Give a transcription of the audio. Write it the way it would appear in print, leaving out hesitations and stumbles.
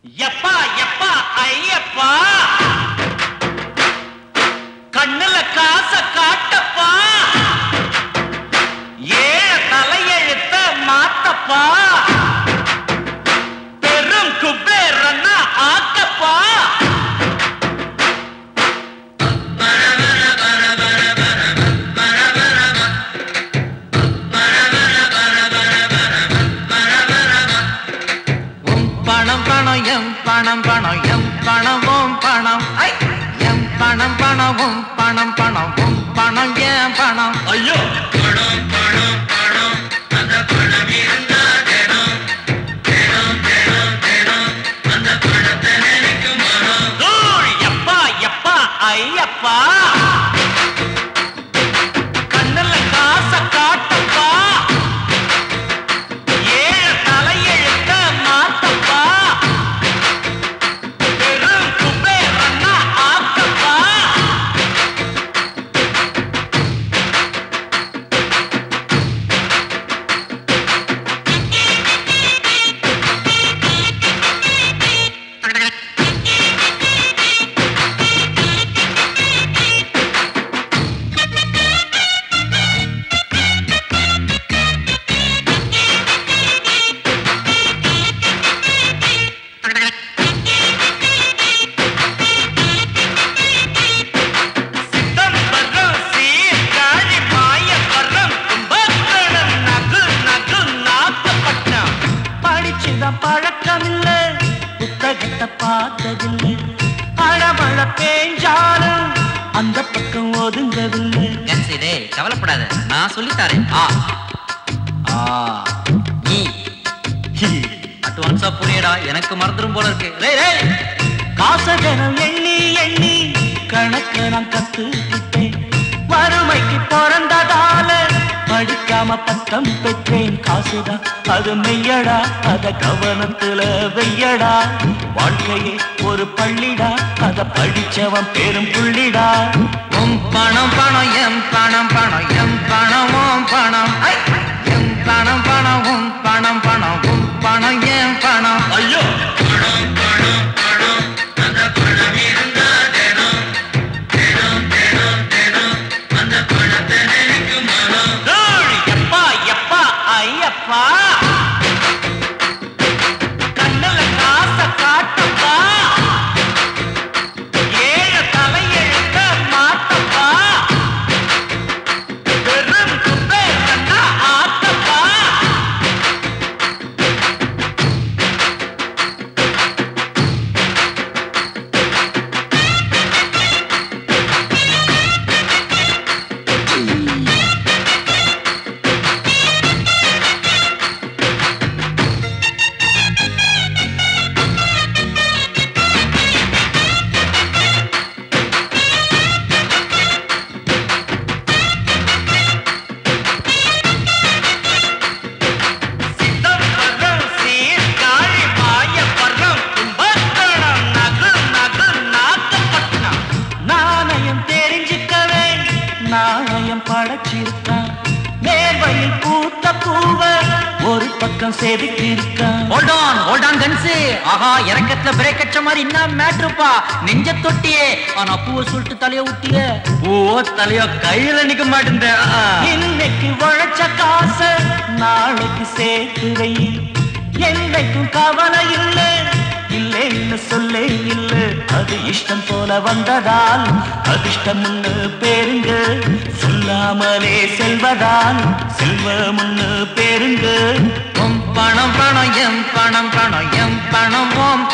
எப்பா எப்பா ஐயப்பா கண்ணுல காச காட்டப்பா ஏழ தலையெழுத்த மாத்தப்பா பெரும் குபேரன்னா ஆக்கப்பா பணம் பணம் எம் பணமும் பணம் எம் பணம் பணமும் பணம் பணமும் பணம் ஏன் பணம் ஐயோ பணம் பணம் பணம் அந்த பணம் இருந்தா தினம் தினம் தினம் தினம் அந்த பணத்தை நினைக்கும் மனம் எப்பா எப்பா ஐயப்பா கண்ணுல காச காட்டப்பா ஏழ தலையெழுத்த மாத்தப்பா பெரும் குபேரன்னா ஆக்கப்பா பழக்கமில்லை புத்தகத்தை பார்த்ததில்லை அழமழ பேஞ்சாலும் அந்த பக்கம் ஒதுங்கவில்லை கவலைப்படாத நான் சொல்லித்தாரேன் அட்வான்ஸா புரியடா எனக்கு மறந்துடும் போல இருக்கு காசகனம் எண்ணி எண்ணி கணக்கு நான் கத்துக்கிட்டேன் வறுமைக்கு பிறந்ததால படிக்காம பட்டம் பெற்றேன் காசுதான் அது மெய்யடா அத கவனத்துல வெய்யடா வாழ்க்கையே ஒரு பள்ளிடா அத படிச்சவன் பெரும் புள்ளிடா உம் பணம் பணம் எம் பணம் பணம் எம் பணமும் பணம் எம் பணம் பணமும் பணம் பணமும் பணம் ஏன் பணம் ஐயோ பணம் பணம் பணம் அந்த பணம் இருந்தா தினம் தினம் தினம் தினம் அந்த பணத்தை நினைக்கும் மனம் எப்பா எப்பா ஐயப்பா கண்ணுல காச காட்டப்பா ஏழ தலையெழுத்த மாத்தப்பா பெரும் குபேரன்னா ஆக்கப்பா சிதம்பரம் சீர்காழி மாயவரம் கும்பகோணம் நகு நகு நாகப்பட்டினம் நாணயம் தெரிஞ்சுக்கவே நாணயம் படைச்சிருக்கான் மேர்வையில் பூத்த பூவ ஒரு பக்கம் செதுக்கியிருக்கான் ஹோல்ட் ஆன் கன்ஸு ஆஹா இறக்கத்துல பிரேக் அடிச்ச மாதிரி என்ன மேட்ருப்பா நெஞ்ச தொட்டியே ஆனா பூவை சொல்லிட்டு தலைய ஊட்டியே தலையோ கையில நிக்க மாட்டேன் இன்னைக்கு உழைச்ச காச நாளைக்கு சேர்த்து வை என்னைக்கும் கவலை இல்லை இல்லைன்னு சொல்லே இல்லை அது இஷ்டம் போல வந்ததால் அதிர்ஷ்டம்னு பேருங்க சொல்லாமலே செல்வதால் செல்வம்னு பேருங்க உம் பணம் பணம் எம் பணம் பணம் எம் பணம் ஓம்